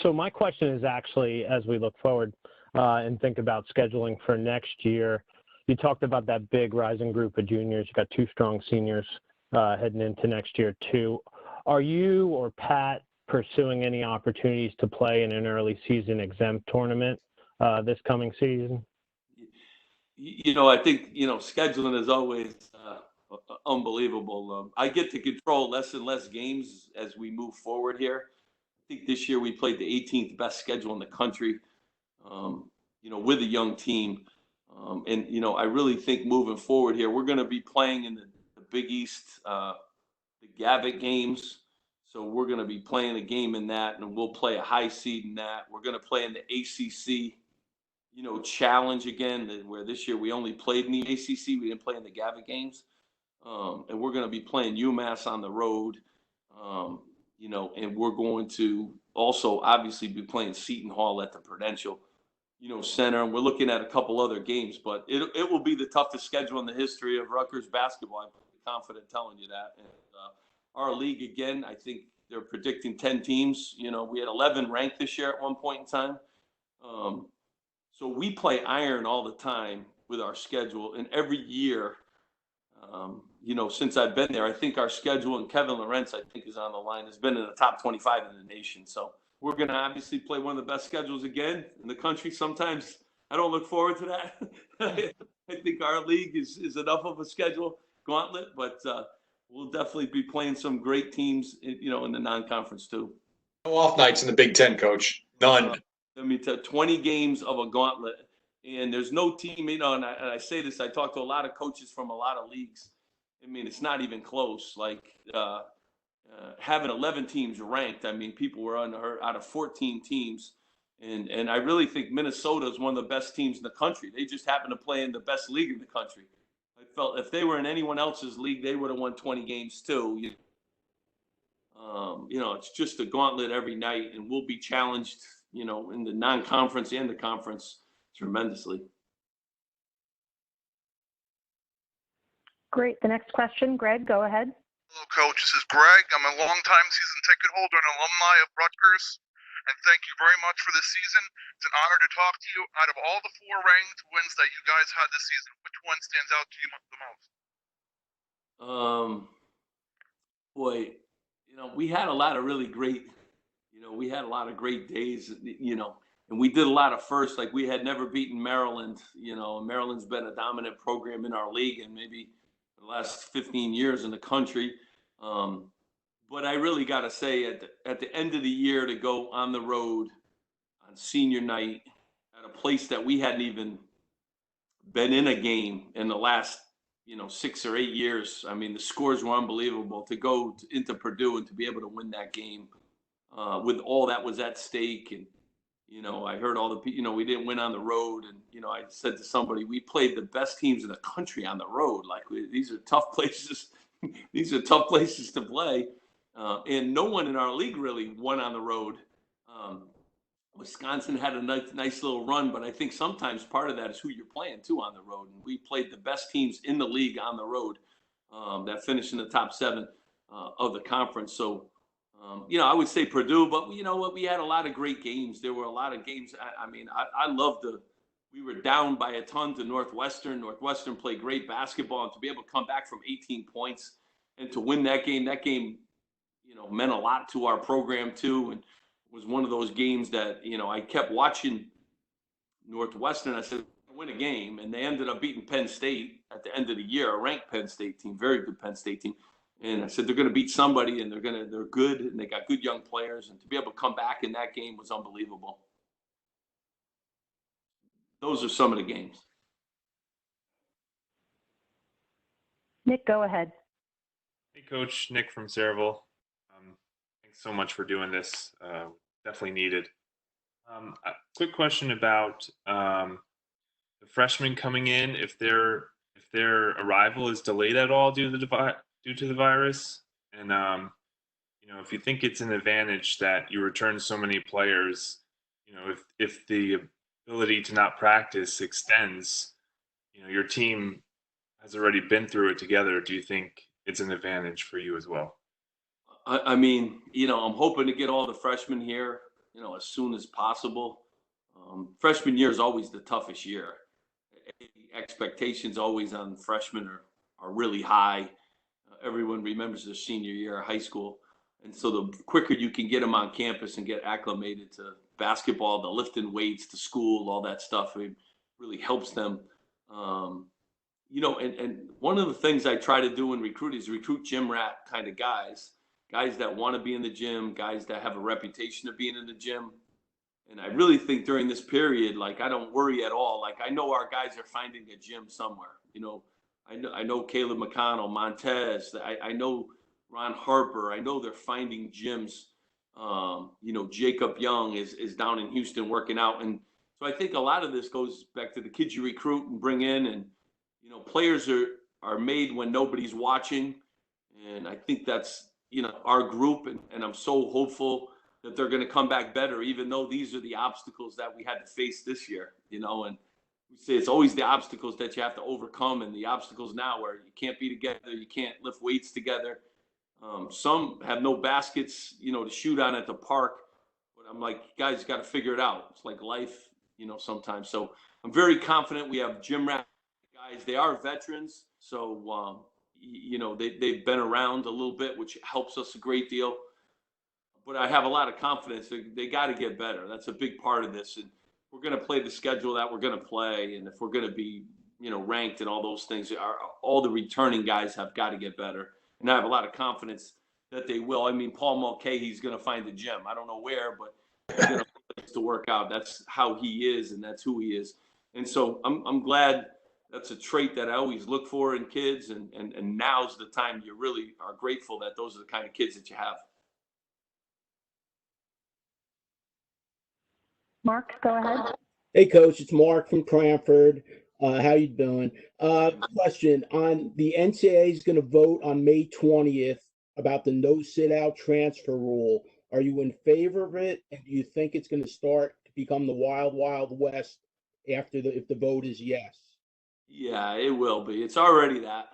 So my question is actually, as we look forward and think about scheduling for next year, you talked about that big rising group of juniors. You got 2 strong seniors heading into next year too. Are you or Pat pursuing any opportunities to play in an early season exempt tournament this coming season? I think, scheduling is always unbelievable. I get to control less and less games as we move forward here. I think this year we played the 18th best schedule in the country, with a young team. I really think moving forward here, we're going to be playing in the Big East, the Gavitt games. So we're going to be playing a game in that, and we'll play a high seed in that. We're going to play in the ACC, challenge again, where this year we only played in the ACC. We didn't play in the Gavitt games. And we're going to be playing UMass on the road, and we're going to also obviously be playing Seton Hall at the Prudential, Center. And we're looking at a couple other games, but it will be the toughest schedule in the history of Rutgers basketball. I'm confident telling you that. And our league, again, I think they're predicting 10 teams. You know, we had 11 ranked this year at one point in time. So we play iron all the time with our schedule. And every year, you know, since I've been there, I think our schedule, and Kevin Lawrence, I think, is on the line, has been in the top 25 in the nation. So we're going to obviously play one of the best schedules again in the country. Sometimes I don't look forward to that. I think our league is enough of a schedule gauntlet, but we'll definitely be playing some great teams, you know, in the non-conference too. No off nights in the Big Ten, Coach. None. Let me tell you, 20 games of a gauntlet. And there's no team, you know, and I say this, I talk to a lot of coaches from a lot of leagues. I mean, it's not even close. Like having 11 teams ranked, I mean, people were out of 14 teams. And I really think Minnesota is one of the best teams in the country. They just happen to play in the best league in the country. I felt if they were in anyone else's league, they would have won 20 games too. You know, it's just a gauntlet every night, and we'll be challenged, you know, in the non-conference and the conference tremendously. Great. The next question, Greg, go ahead. Hello, Coach. This is Greg. I'm a longtime season ticket holder and alumni of Rutgers, and thank you very much for this season. It's an honor to talk to you. Out of all the 4 ranked wins that you guys had this season, which one stands out to you the most? Boy, you know, we had a lot of really great, you know, we had a lot of great days, you know, and we did a lot of firsts. Like we had never beaten Maryland, you know. Maryland's been a dominant program in our league and maybe the last 15 years in the country. But I really got to say at the end of the year to go on the road on senior night at a place that we hadn't even been in a game in the last, you know, 6 or 8 years. I mean, the scores were unbelievable. To go into Purdue and to be able to win that game with all that was at stake. And, you know, I heard all the people, you know, we didn't win on the road. And, you know, I said to somebody, we played the best teams in the country on the road. Like these are tough places. These are tough places to play. And no one in our league really won on the road. Wisconsin had a nice little run, but I think sometimes part of that is who you're playing too on the road. And we played the best teams in the league on the road that finished in the top 7 of the conference. So, you know, I would say Purdue, but you know what? We had a lot of great games. There were a lot of games. I mean, I loved we were down by a ton to Northwestern. Northwestern played great basketball, and to be able to come back from 18 points and to win that game, you know, meant a lot to our program too. And was one of those games that, you know, I kept watching Northwestern. I said, win a game. And they ended up beating Penn State at the end of the year, a ranked Penn State team, very good Penn State team. And I said, they're going to beat somebody, and they're good, and they got good young players. And to be able to come back in that game was unbelievable. Those are some of the games. Nick, go ahead. Hey, Coach. Nick from Saraville. Thanks so much for doing this. Definitely needed. A quick question about the freshmen coming in. If their arrival is delayed at all due to the virus, and you know, if you think it's an advantage that you return so many players, you know, if the ability to not practice extends, you know, your team has already been through it together. Do you think it's an advantage for you as well? I mean, you know, I'm hoping to get all the freshmen here, you know, as soon as possible. Freshman year is always the toughest year. Expectations always on freshmen are really high. Everyone remembers their senior year of high school. And so the quicker you can get them on campus and get acclimated to basketball, the lifting weights, to school, all that stuff, it really helps them. You know, and one of the things I try to do in recruiting is recruit gym rat kind of guys that want to be in the gym, guys that have a reputation of being in the gym. And I really think during this period, like, I don't worry at all. Like, I know our guys are finding a gym somewhere. You know, I know Caleb McConnell, Montez. I know Ron Harper. I know they're finding gyms. You know, Jacob Young is down in Houston working out. And so I think a lot of this goes back to the kids you recruit and bring in. And, you know, players are made when nobody's watching. And I think that's, you know, our group. And I'm so hopeful that they're going to come back better, even though these are the obstacles that we had to face this year, you know. And, we say it's always the obstacles that you have to overcome, and the obstacles now where you can't be together, you can't lift weights together. Some have no baskets, to shoot on at the park. But I'm like, guys, got to figure it out. It's like life, sometimes. So I'm very confident we have gym rat guys. They are veterans, so they've been around a little bit, which helps us a great deal. But I have a lot of confidence. They got to get better. That's a big part of this. And we're going to play the schedule that we're going to play, and if we're going to be, ranked and all those things, all the returning guys have got to get better. And I have a lot of confidence that they will. I mean, Paul Mulcahy's going to find a gym. I don't know where, but he's going to work out. That's how he is, and that's who he is. And so I'm glad. That's a trait that I always look for in kids, and now's the time you really are grateful that those are the kind of kids that you have. Mark, go ahead. Hey, Coach, it's Mark from Cranford. How you doing? Question on the NCAA is going to vote on May 20th about the no sit-out transfer rule. Are you in favor of it, and do you think it's going to start to become the wild, wild west after if the vote is yes? Yeah, it will be. It's already that.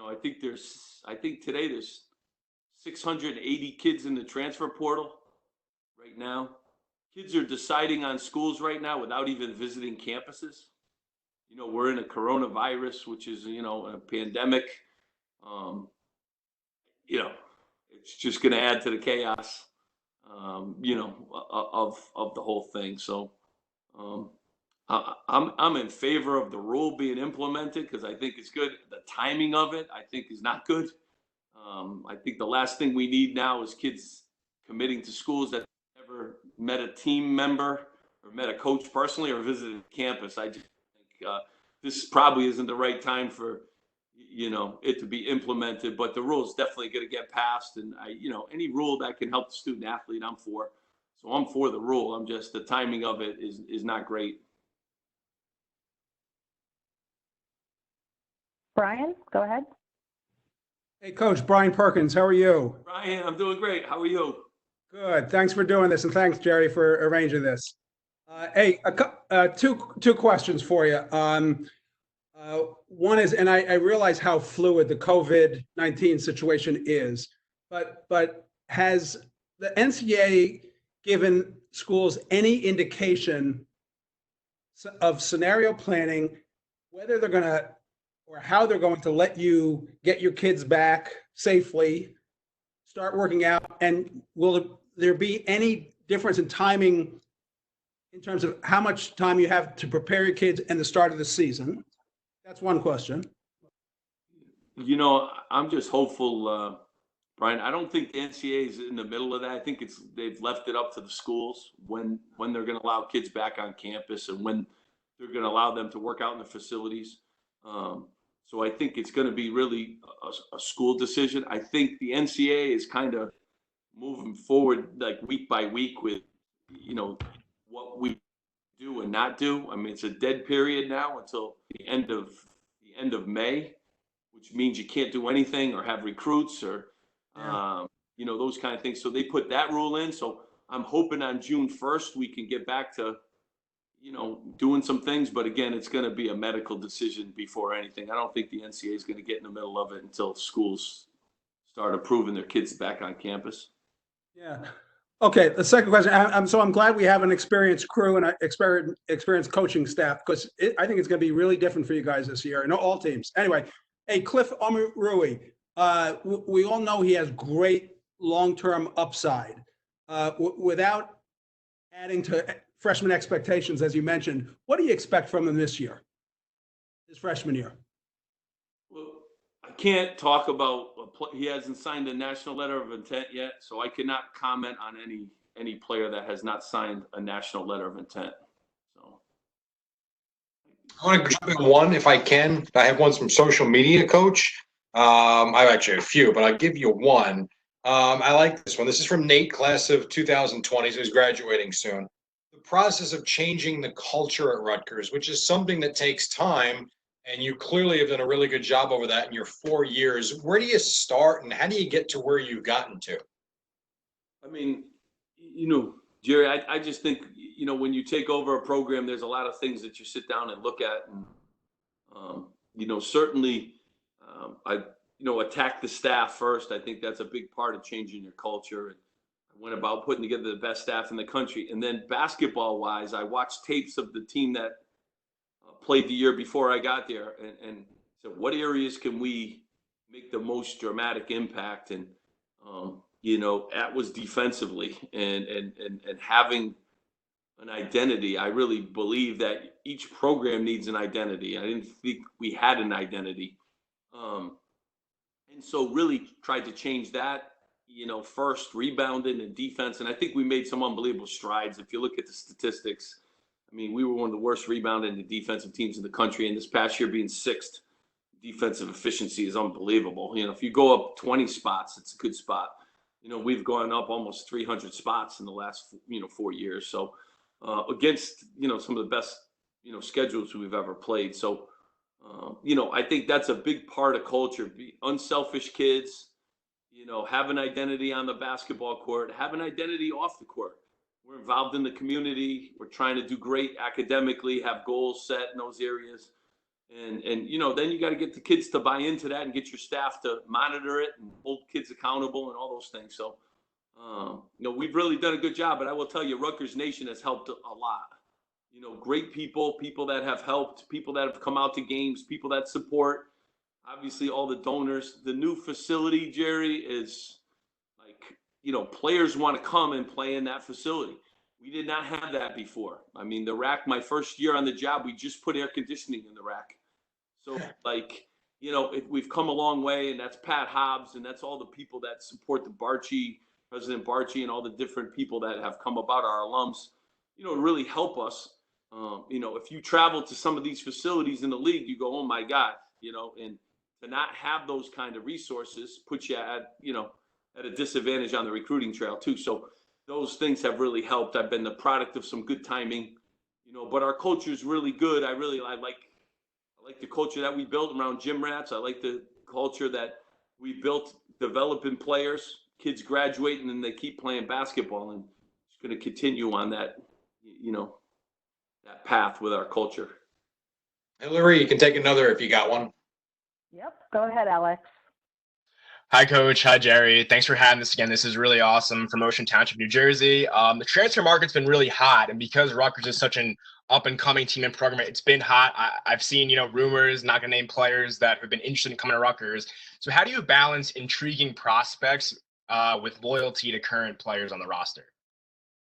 I think today there's 680 kids in the transfer portal right now. Kids are deciding on schools right now without even visiting campuses. We're in a coronavirus, which is, a pandemic. It's just going to add to the chaos, of the whole thing. So I'm in favor of the rule being implemented because I think it's good. The timing of it, I think, is not good. I think the last thing we need now is kids committing to schools that never met a team member or met a coach personally or visited campus. I just think this probably isn't the right time for it to be implemented, but the rule is definitely going to get passed. And any rule that can help the student athlete, I'm for. So I'm for the rule. I'm just, the timing of it is not great. Brian, go ahead. Hey, Coach, Brian Perkins, how are you? Brian, I'm doing great. How are you? Good. Thanks for doing this, and thanks, Jerry, for arranging this. Hey, two questions for you. One is, and I realize how fluid the COVID-19 situation is, but has the NCAA given schools any indication of scenario planning, whether they're going to or how they're going to let you get your kids back safely, start working out, and will there be any difference in timing in terms of how much time you have to prepare your kids and the start of the season? That's one question. I'm just hopeful, Brian. I don't think the NCAA is in the middle of that. I think they've left it up to the schools when they're going to allow kids back on campus and when they're going to allow them to work out in the facilities. So I think it's going to be really a school decision. I think the NCAA is kind of moving forward like week by week with, what we do and not do. I mean, it's a dead period now until the end of May, which means you can't do anything or have recruits or, those kind of things. So they put that rule in. So I'm hoping on June 1st, we can get back to, doing some things, but again, it's going to be a medical decision before anything. I don't think the NCAA is going to get in the middle of it until schools start approving their kids back on campus. Yeah. Okay. The second question. I'm glad we have an experienced crew and an experienced coaching staff because I think it's going to be really different for you guys this year and all teams. Anyway, hey, Cliff Omarui, we all know he has great long-term upside. Without adding to freshman expectations, as you mentioned, what do you expect from him this year, his freshman year? Well, I can't talk about he hasn't signed a national letter of intent yet, so I cannot comment on any player that has not signed a national letter of intent. So I want to jump in one if I can. I have ones from social media, Coach. I have actually a few, but I'll give you one. I like this one. This is from Nate, class of 2020, so he's graduating soon. The process of changing the culture at Rutgers, which is something that takes time, and you clearly have done a really good job over that in your 4 years. Where do you start, and how do you get to where you've gotten to? I mean, Jerry, I just think, when you take over a program, there's a lot of things that you sit down and look at. And, certainly, attack the staff first. I think that's a big part of changing your culture. And I went about putting together the best staff in the country. And then basketball wise, I watched tapes of the team that played the year before I got there, and so what areas can we make the most dramatic impact? And that was defensively and having an identity. I really believe that each program needs an identity. I didn't think we had an identity, and so really tried to change that. First rebounding and defense, and I think we made some unbelievable strides. If you look at the statistics, I mean, we were one of the worst rebounding and defensive teams in the country, and this past year being sixth, defensive efficiency is unbelievable. If you go up 20 spots, it's a good spot. We've gone up almost 300 spots in the last 4 years. So against some of the best schedules we've ever played. So I think that's a big part of culture. Be unselfish kids. Have an identity on the basketball court. Have an identity off the court. We're involved in the community. We're trying to do great academically. Have goals set in those areas. And then you got to get the kids to buy into that and get your staff to monitor it and hold kids accountable and all those things. So, we've really done a good job. But I will tell you, Rutgers Nation has helped a lot. Great people that have helped, people that have come out to games, people that support. Obviously, all the donors. The new facility, Jerry, is like, players want to come and play in that facility. We did not have that before. I mean, the rack, my first year on the job, we just put air conditioning in the rack. So, we've come a long way, and that's Pat Hobbs, and that's all the people that support the President Barchi, and all the different people that have come about, our alums, really help us. If you travel to some of these facilities in the league, you go, oh my God, and to not have those kind of resources puts you at a disadvantage on the recruiting trail too. So those things have really helped. I've been the product of some good timing, but our culture is really good. I like the culture that we built around gym rats. I like the culture that we built developing players, kids graduating and they keep playing basketball, and it's going to continue on that, that path with our culture. Hillary, you can take another if you got one. Yep. Go ahead, Alex. Hi, Coach. Hi, Jerry. Thanks for having this again. This is really awesome from Ocean Township, New Jersey. The transfer market's been really hot, and because Rutgers is such an up-and-coming team and program, it's been hot. I've seen, rumors, not going to name players that have been interested in coming to Rutgers. So how do you balance intriguing prospects with loyalty to current players on the roster?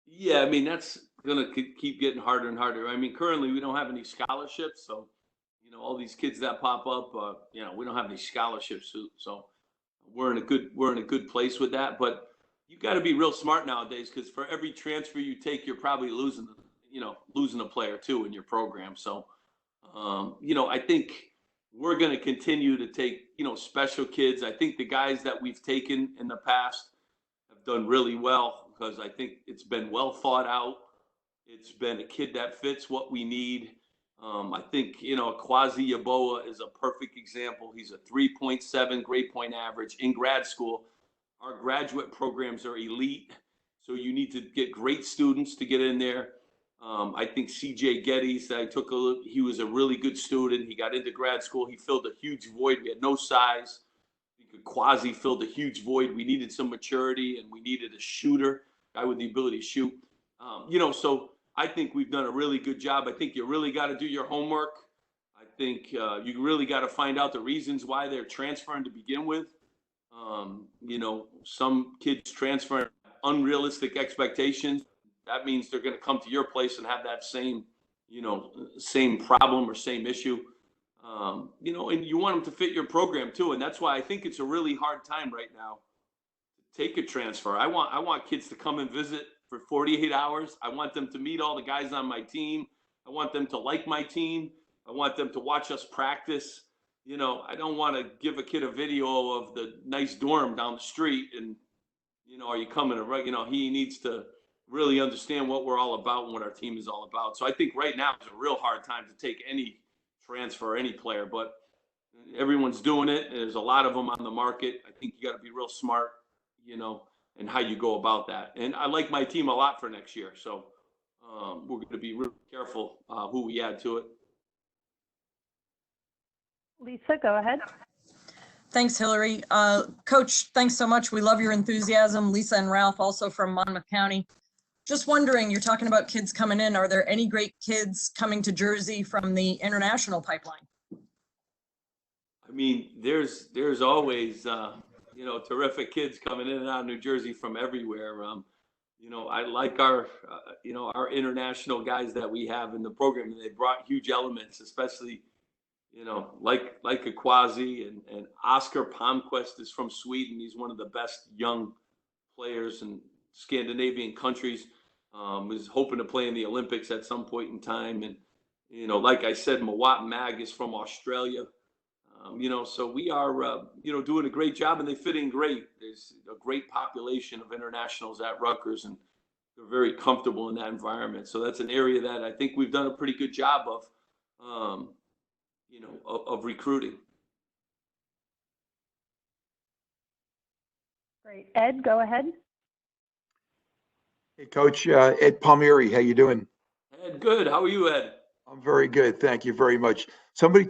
Yeah, I mean, that's going to keep getting harder and harder. I mean, currently we don't have any scholarships, so all these kids that pop up, we don't have any scholarships, so we're in a good place with that. But you got to be real smart nowadays, because for every transfer you take, you're probably losing a player too in your program. So, I think we're going to continue to take special kids. I think the guys that we've taken in the past have done really well, because I think it's been well thought out. It's been a kid that fits what we need. I think, Kwazi Yaboa is a perfect example. He's a 3.7 grade point average in grad school. Our graduate programs are elite, so you need to get great students to get in there. I think CJ Geddes, he was a really good student. He got into grad school. He filled a huge void. We had no size. Kwazi filled a huge void. We needed some maturity, and we needed a shooter, guy with the ability to shoot. So I think we've done a really good job. I think you really got to do your homework. I think you really got to find out the reasons why they're transferring to begin with. Some kids transfer unrealistic expectations. That means they're going to come to your place and have that same problem or same issue. And you want them to fit your program too. And that's why I think it's a really hard time right now to take a transfer. I want kids to come and visit for 48 hours. I want them to meet all the guys on my team. I want them to like my team. I want them to watch us practice. I don't want to give a kid a video of the nice dorm down the street and, are you coming to, he needs to really understand what we're all about and what our team is all about. So I think right now it's a real hard time to take any transfer, any player, but everyone's doing it. There's a lot of them on the market. I think you got to be real smart, and how you go about that. And I like my team a lot for next year. So we're going to be really careful who we add to it. Lisa, go ahead. Thanks, Hillary. Coach, thanks so much. We love your enthusiasm. Lisa and Ralph, also from Monmouth County. Just wondering, you're talking about kids coming in. Are there any great kids coming to Jersey from the international pipeline? I mean, there's always, terrific kids coming in and out of New Jersey from everywhere. I like our international guys that we have in the program. They brought huge elements, especially, like a Quasi and Oscar Palmquist is from Sweden. He's one of the best young players in Scandinavian countries. Is hoping to play in the Olympics at some point in time. And, like I said, Mawat Mag is from Australia. So we are, doing a great job, and they fit in great. There's a great population of internationals at Rutgers, and they're very comfortable in that environment. So that's an area that I think we've done a pretty good job of, of recruiting. Great. Ed, go ahead. Hey, Coach, Ed Palmieri, how you doing? Ed, good. How are you, Ed? I'm very good. Thank you very much. Somebody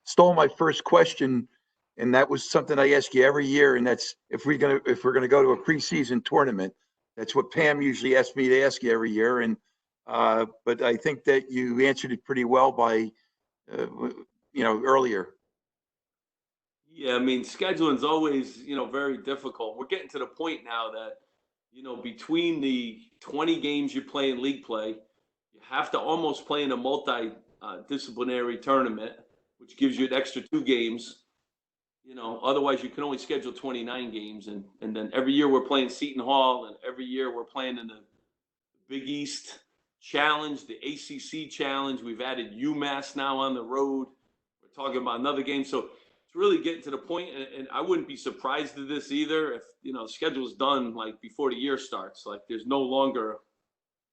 stole my first question, and that was something I ask you every year, and that's if we're gonna go to a preseason tournament. That's what Pam usually asks me to ask you every year, and but I think that you answered it pretty well by earlier. Yeah, I mean, scheduling's always, very difficult. We're getting to the point now that, between the 20 games you play in league play, you have to almost play in a multi-disciplinary tournament, which gives you an extra 2 games. Otherwise you can only schedule 29 games. And then every year we're playing Seton Hall, and every year we're playing in the Big East Challenge, the ACC Challenge. We've added UMass now on the road. We're talking about another game. So really getting to the point, and I wouldn't be surprised at this either if the schedule's done like before the year starts. Like there's no longer,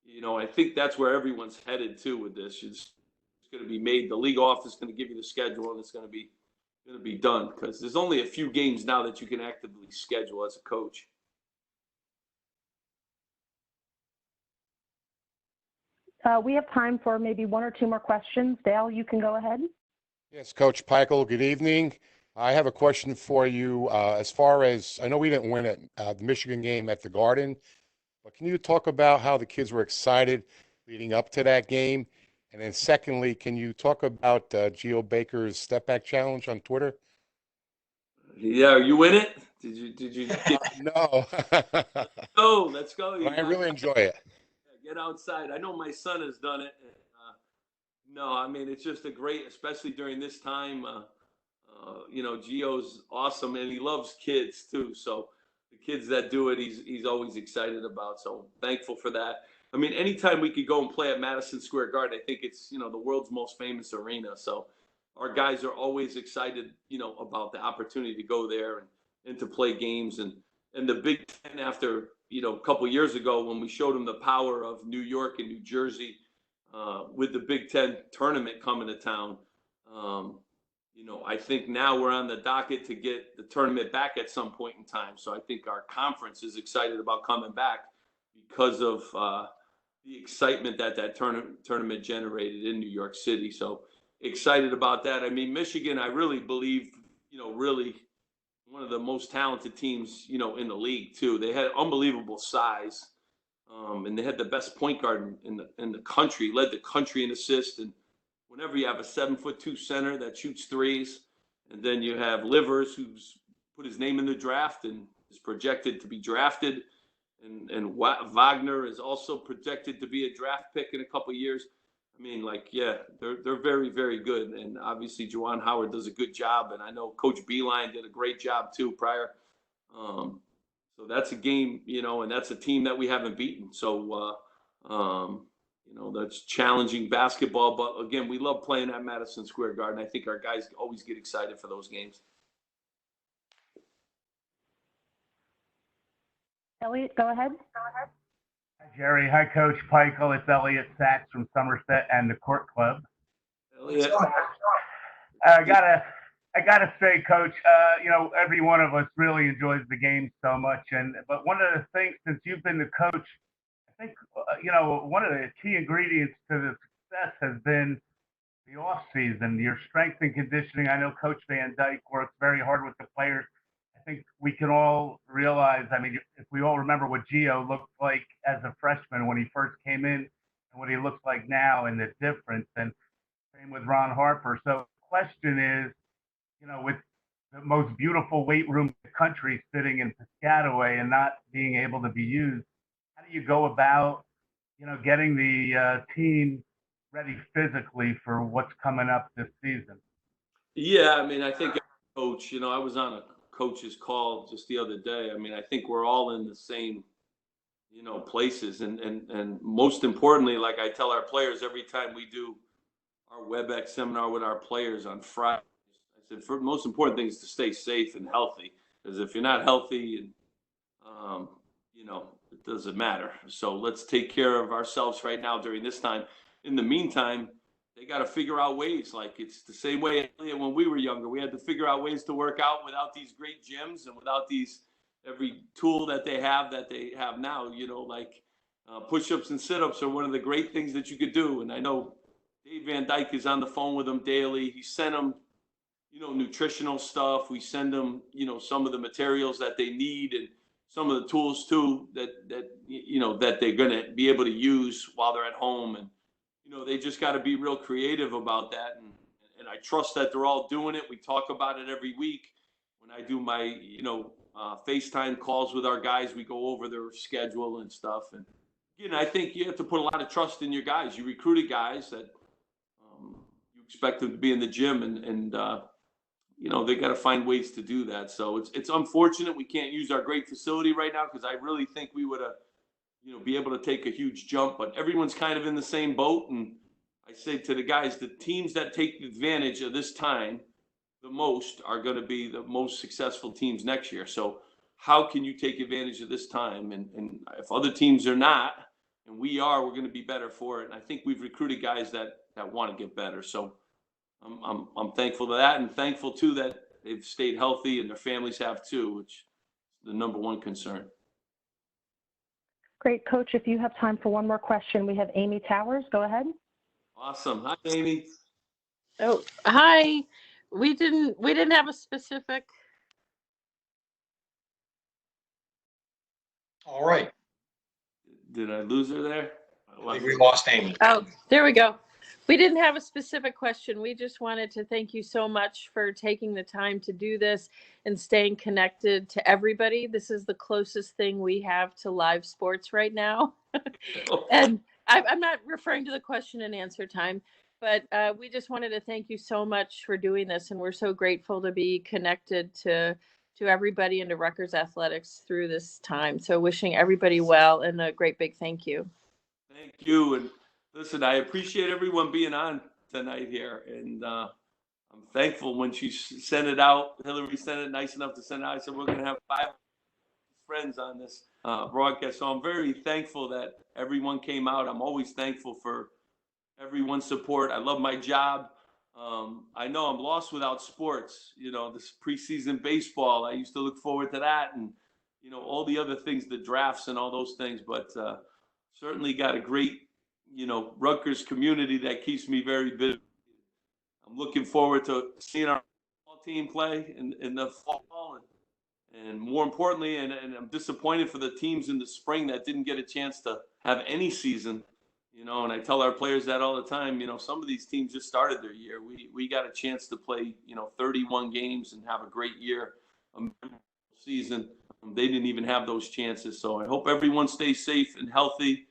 I think that's where everyone's headed to with this. It's going to be made. The league office is going to give you the schedule, and it's going to be done because there's only a few games now that you can actively schedule as a coach. We have time for maybe 1 or 2 more questions. Dale, you can go ahead. Yes, Coach Pikiell, good evening. I have a question for you. As far as, I know we didn't win it, the Michigan game at the Garden, but can you talk about how the kids were excited leading up to that game? And then secondly, can you talk about Gio Baker's step back challenge on Twitter? Yeah, you win it? Did you No. Oh, let's go. I really enjoy it. Get outside. I know my son has done it. No, I mean, it's just a great, especially during this time, Gio's awesome, and he loves kids too. So the kids that do it, he's always excited about. So thankful for that. I mean, anytime we could go and play at Madison Square Garden, I think it's, the world's most famous arena. So our guys are always excited, about the opportunity to go there and to play games. And the Big Ten, after, a couple of years ago when we showed them the power of New York and New Jersey, with the Big Ten tournament coming to town, I think now we're on the docket to get the tournament back at some point in time. So I think our conference is excited about coming back because of the excitement that tournament generated in New York City. So excited about that. I mean, Michigan, I really believe, really one of the most talented teams, in the league too. They had unbelievable size. And they had the best point guard in the country, led the country in assists. And whenever you have a 7'2" center that shoots threes, and then you have Livers, who's put his name in the draft and is projected to be drafted, and Wagner is also projected to be a draft pick in a couple of years. I mean, they're very, very good. And obviously, Juwan Howard does a good job, and I know Coach Beeline did a great job too prior. So that's a game, and that's a team that we haven't beaten. So, that's challenging basketball. But again, we love playing at Madison Square Garden. I think our guys always get excited for those games. Elliot, go ahead. Hi, Jerry. Hi, Coach Pikiell. It's Elliot Sachs from Somerset and the Court Club. Elliot. I got I got to say, Coach, every one of us really enjoys the game so much. But one of the things, since you've been the coach, I think, one of the key ingredients to the success has been the off season, your strength and conditioning. I know Coach Van Dyke works very hard with the players. I think we can all realize, if we all remember what Gio looked like as a freshman when he first came in and what he looks like now and the difference, and same with Ron Harper. So the question is, with the most beautiful weight room in the country sitting in Piscataway and not being able to be used, how do you go about, getting the team ready physically for what's coming up this season? Yeah, I think, Coach, I was on a coach's call just the other day. I think we're all in the same, places. And most importantly, like I tell our players every time we do our WebEx seminar with our players on Friday, I said, the most important thing is to stay safe and healthy. Because if you're not healthy, and it doesn't matter. So let's take care of ourselves right now during this time. In the meantime, they got to figure out ways. Like, it's the same way when we were younger. We had to figure out ways to work out without these great gyms and without every tool that they have now. Push-ups and sit-ups are one of the great things that you could do. And I know Dave Van Dyke is on the phone with them daily. He sent them, nutritional stuff. We send them, some of the materials that they need and some of the tools too that they're going to be able to use while they're at home. And, they just got to be real creative about that. And I trust that they're all doing it. We talk about it every week. When I do my, FaceTime calls with our guys, we go over their schedule and stuff. And, I think you have to put a lot of trust in your guys. You recruited guys that you expect them to be in the gym and they got to find ways to do that. So it's unfortunate we can't use our great facility right now, because I really think we would have, be able to take a huge jump. But everyone's kind of in the same boat. And I say to the guys, the teams that take advantage of this time the most are going to be the most successful teams next year. So how can you take advantage of this time? And if other teams are not, and we're going to be better for it. And I think we've recruited guys that want to get better. So I'm thankful to that, and thankful too that they've stayed healthy and their families have too, which is the number one concern. Great, Coach. If you have time for one more question, we have Amy Towers. Go ahead. Awesome. Hi, Amy. Oh, hi. We didn't have a specific. All right. Did I lose her there? I think we lost Amy. Oh, there we go. We didn't have a specific question. We just wanted to thank you so much for taking the time to do this and staying connected to everybody. This is the closest thing we have to live sports right now. And I'm not referring to the question and answer time, but we just wanted to thank you so much for doing this. And we're so grateful to be connected to everybody and to Rutgers athletics through this time. So wishing everybody well, and a great big thank you. Thank you. And listen, I appreciate everyone being on tonight here. And I'm thankful when she sent it out. Hillary sent it nice enough to send it out. I said, we're going to have 5 friends on this broadcast. So I'm very thankful that everyone came out. I'm always thankful for everyone's support. I love my job. I know I'm lost without sports. This preseason baseball, I used to look forward to that, and, all the other things, the drafts and all those things. But certainly got a great, Rutgers community that keeps me very busy. I'm looking forward to seeing our team play in the fall. And more importantly, and I'm disappointed for the teams in the spring that didn't get a chance to have any season. And I tell our players that all the time. Some of these teams just started their year. We got a chance to play, 31 games and have a great year, a season. They didn't even have those chances. So I hope everyone stays safe and healthy.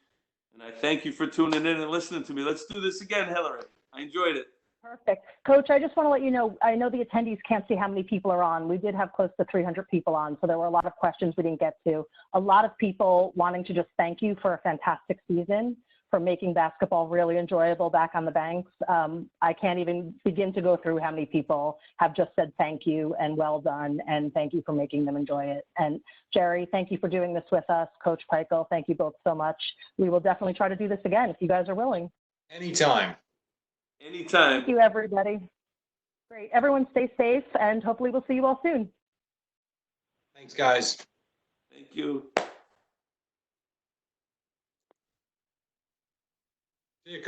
And I thank you for tuning in and listening to me. Let's do this again, Hillary. I enjoyed it. Perfect. Coach, I just want to let you know, I know the attendees can't see how many people are on. We did have close to 300 people on, so there were a lot of questions we didn't get to. A lot of people wanting to just thank you for a fantastic season, for making basketball really enjoyable back on the banks. I can't even begin to go through how many people have just said thank you and well done, and thank you for making them enjoy it. And Jerry, thank you for doing this with us. Coach Pikiell, thank you both so much. We will definitely try to do this again if you guys are willing. Anytime. Anytime. Thank you, everybody. Great. Everyone stay safe, and hopefully we'll see you all soon. Thanks, guys. Thank you. See you, Coach.